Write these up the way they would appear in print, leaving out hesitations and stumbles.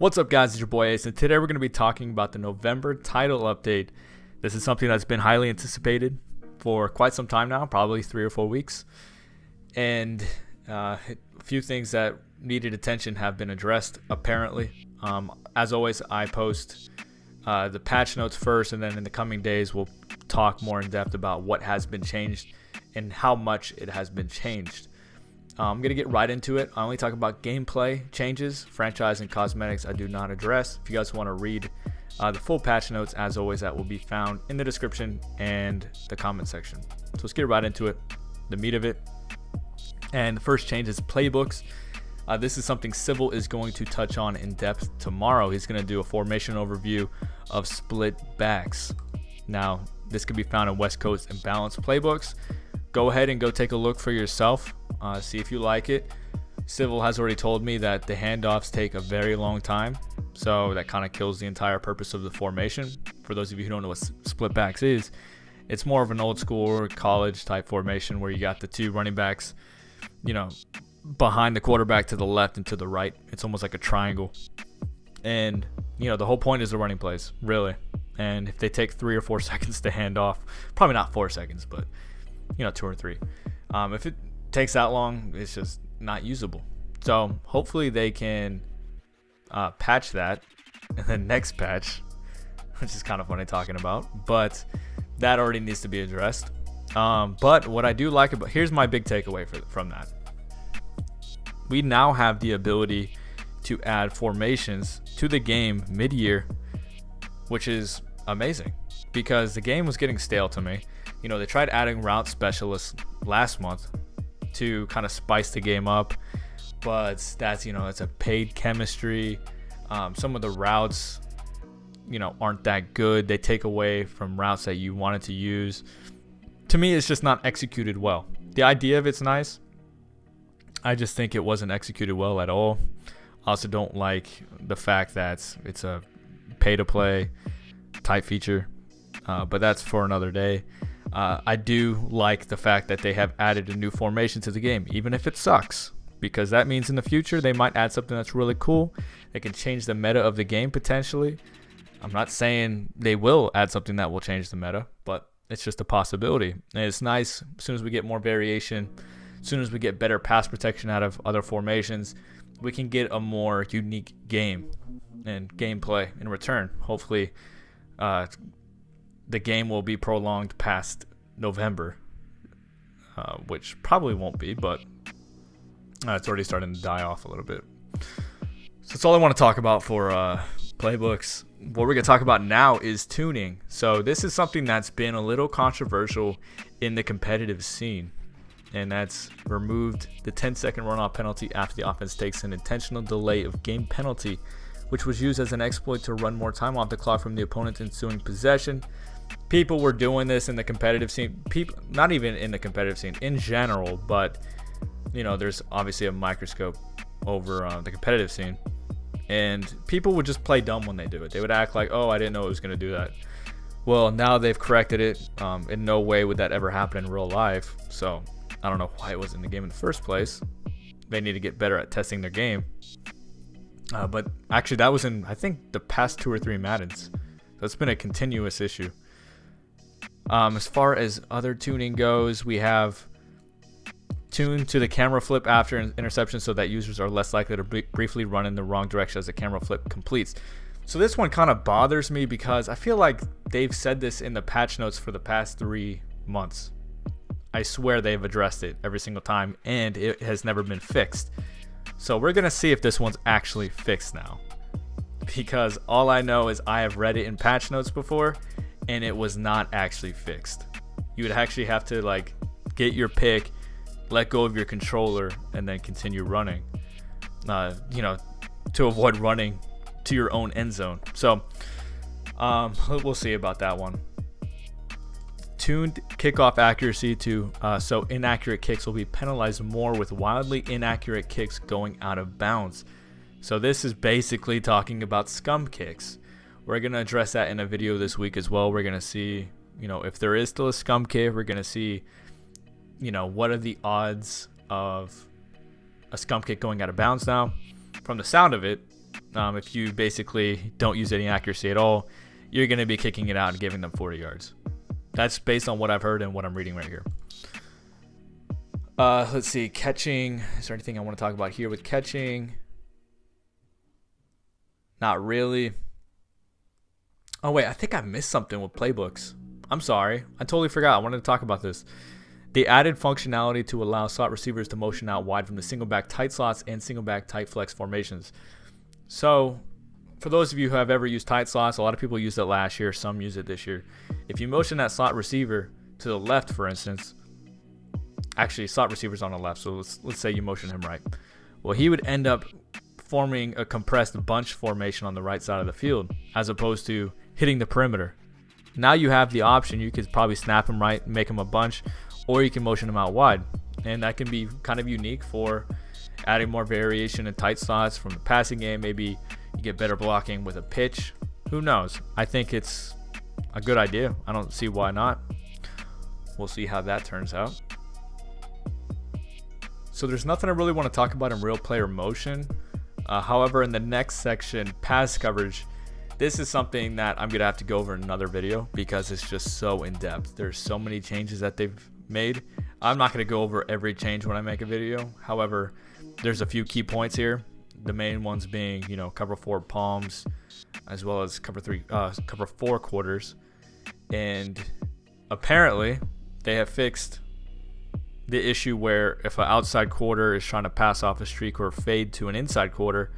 What's up, guys? It's your boy Ace, and today we're going to be talking about the November title update. This is something that's been highly anticipated for quite some time now, probably 3 or 4 weeks. And a few things that needed attention have been addressed, apparently. As always, I post the patch notes first, and then in the coming days, we'll talk more in depth about what has been changed and how much it has been changed. I'm going to get right into it. I only talk about gameplay changes, franchise, and cosmetics I do not address. If you guys want to read the full patch notes, as always, that will be found in the description and the comment section. So let's get right into it, the meat of it. And the first change is playbooks. This is something Civil is going to touch on in depth tomorrow. He's going to do a formation overview of split backs. Now, this can be found in West Coast and Balanced playbooks. Go ahead and go take a look for yourself. See if you like it. Civil has already told me that the handoffs take a very long time, so that kind of kills the entire purpose of the formation. For those of you who don't know what split backs is, it's more of an old school or college type formation where you got the two running backs, behind the quarterback to the left and to the right. It's almost like a triangle. And, the whole point is the running plays, really. And if they take 3 or 4 seconds to hand off, probably not 4 seconds, but 2 or 3. If it takes that long, it's just not usable. So hopefully they can patch that in the next patch, which is kind of funny talking about, but that already needs to be addressed. But what I do like about, here's my big takeaway from that. We now have the ability to add formations to the game mid-year, which is amazing because the game was getting stale to me. They tried adding route specialists last month to kind of spice the game up, but that's, it's a paid chemistry. Some of the routes, aren't that good. They take away from routes that you wanted to use. To me, it's just not executed well. The idea of it's nice. I just think it wasn't executed well at all. I also don't like the fact that it's a pay-to-play type feature, but that's for another day. I do like the fact that they have added a new formation to the game, even if it sucks, because that means in the future they might add something that's really cool. They can change the meta of the game potentially. I'm not saying they will add something that will change the meta, but it's just a possibility. And it's nice as soon as we get more variation, as soon as we get better pass protection out of other formations, we can get a more unique game and gameplay in return. Hopefully, the game will be prolonged past November, which probably won't be, but it's already starting to die off a little bit. So that's all I want to talk about for playbooks. What we're going to talk about now is tuning. So this is something that's been a little controversial in the competitive scene, and that's removed the 10-second runoff penalty after the offense takes an intentional delay of game penalty, which was used as an exploit to run more time off the clock from the opponent's ensuing possession. People were doing this in the competitive scene, not even in the competitive scene in general, but there's obviously a microscope over the competitive scene, and people would just play dumb when they do it. They would act like, oh, I didn't know it was going to do that. Well, now they've corrected it. In no way would that ever happen in real life, so I don't know why it was in the game in the first place. They need to get better at testing their game. But actually that was in, I think, the past 2 or 3 Maddens, so it's been a continuous issue. As far as other tuning goes, we have tune to the camera flip after an interception so that users are less likely to briefly run in the wrong direction as the camera flip completes. So this one kind of bothers me because I feel like they've said this in the patch notes for the past 3 months. I swear they've addressed it every single time, and it has never been fixed. So we're going to see if this one's actually fixed now, because all I know is I have read it in patch notes before, and it was not actually fixed. You would actually have to get your pick, let go of your controller, and then continue running, to avoid running to your own end zone. So we'll see about that one. Tuned kickoff accuracy so inaccurate kicks will be penalized more, with wildly inaccurate kicks going out of bounds. So this is basically talking about scum kicks. We're going to address that in a video this week as well. We're going to see, if there is still a scum kick. We're going to see, what are the odds of a scum kick going out of bounds now. From the sound of it, If you basically don't use any accuracy at all, you're going to be kicking it out and giving them 40 yards. That's based on what I've heard and what I'm reading right here. Let's see, catching. Is there anything I want to talk about here with catching? Not really. Oh, wait, I think I missed something with playbooks. I'm sorry. I totally forgot. I wanted to talk about this. They added functionality to allow slot receivers to motion out wide from the single back tight slots and single back tight flex formations. So, for those of you who have ever used tight slots, a lot of people used it last year, some use it this year. If you motion that slot receiver to the left, for instance, actually slot receiver's on the left, so let's say you motion him right. Well, he would end up forming a compressed bunch formation on the right side of the field as opposed to hitting the perimeter. Now you have the option. You could probably snap him right, make him a bunch, or you can motion him out wide. And that can be kind of unique for adding more variation in tight slots from the passing game. Maybe you get better blocking with a pitch. Who knows? I think it's a good idea. I don't see why not. We'll see how that turns out. So there's nothing I really want to talk about in real player motion. However, in the next section, pass coverage, this is something that I'm going to have to go over in another video because it's just so in-depth. There's so many changes that they've made. I'm not going to go over every change when I make a video. However, there's a few key points here. The main ones being, cover 4 palms, as well as cover 4 quarters. And apparently, they have fixed the issue where if an outside quarter is trying to pass off a streak or fade to an inside quarter,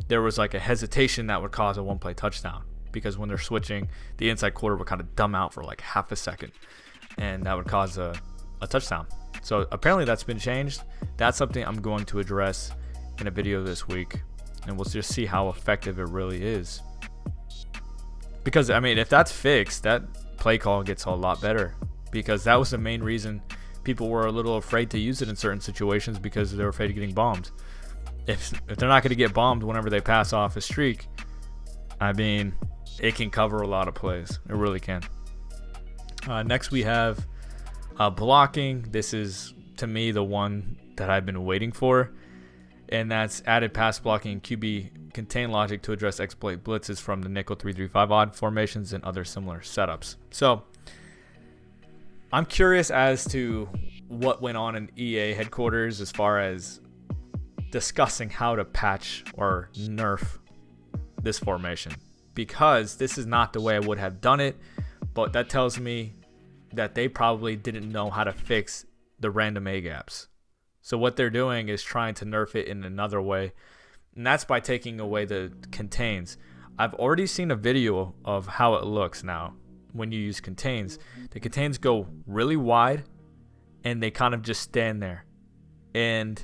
there was like a hesitation that would cause a one-play touchdown, because when they're switching, the inside quarter would kind of dumb out for like half a second, and that would cause a touchdown. So apparently that's been changed. That's something I'm going to address in a video this week, and we'll just see how effective it really is. Because, I mean, if that's fixed, that play call gets a lot better, because that was the main reason people were a little afraid to use it in certain situations, because they were afraid of getting bombed. If they're not going to get bombed whenever they pass off a streak, I mean, it can cover a lot of plays. It really can. Next we have blocking. This is, to me, the one that I've been waiting for, and that's added pass blocking QB contain logic to address exploit blitzes from the nickel 3-3-5 odd formations and other similar setups. So I'm curious as to what went on in EA headquarters as far as discussing how to patch or nerf this formation, because this is not the way I would have done it, but that tells me that they probably didn't know how to fix the random A gaps. So what they're doing is trying to nerf it in another way, and that's by taking away the contains. I've already seen a video of how it looks now when you use contains. The contains go really wide and they kind of just stand there, and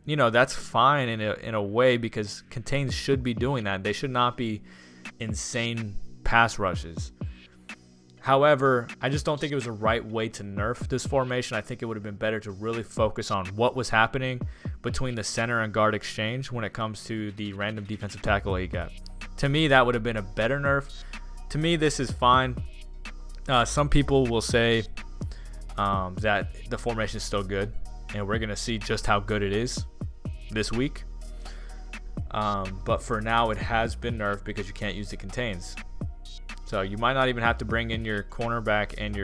that's fine in a way, because contains should be doing that. They should not be insane pass rushes. However, I just don't think it was the right way to nerf this formation. I think it would have been better to really focus on what was happening between the center and guard exchange when it comes to the random defensive tackle A gap. To me, that would have been a better nerf. To me, this is fine. Some people will say that the formation is still good, and we're going to see just how good it is this week. But for now, it has been nerfed because you can't use the contains. So you might not even have to bring in your cornerback and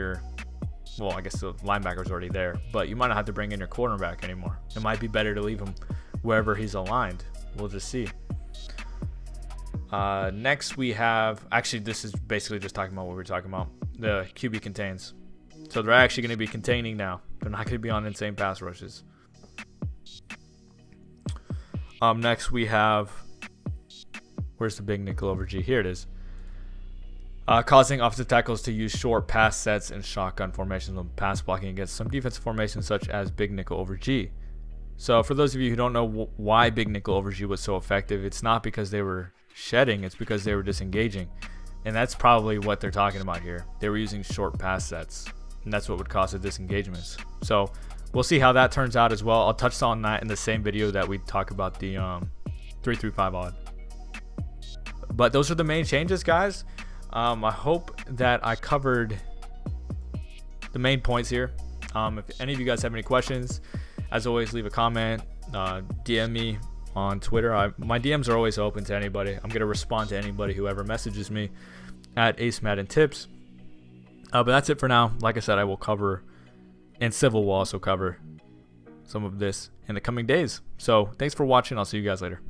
well, I guess the linebacker's already there, but you might not have to bring in your cornerback anymore. It might be better to leave him wherever he's aligned. We'll just see. Next we have, actually this is basically just talking about what we were talking about, the QB contains. So they're actually going to be containing now. They're not going to be on insane pass rushes. Next we have, where's the big nickel over G? Here it is. Causing offensive tackles to use short pass sets and shotgun formations when pass blocking against some defensive formations such as big nickel over G. So for those of you who don't know why big nickel over G was so effective, it's not because they were shedding, it's because they were disengaging. And that's probably what they're talking about here. They were using short pass sets, and that's what would cause the disengagements. So we'll see how that turns out as well. I'll touch on that in the same video that we talk about the 3-3-5 odd. But those are the main changes, guys. I hope that I covered the main points here. If any of you guys have any questions, as always, leave a comment, DM me, on Twitter. My DMs are always open to anybody. I'm going to respond to anybody who ever messages me at Ace Madden Tips. But that's it for now. Like I said, I will cover, and Civil will also cover some of this in the coming days. So thanks for watching. I'll see you guys later.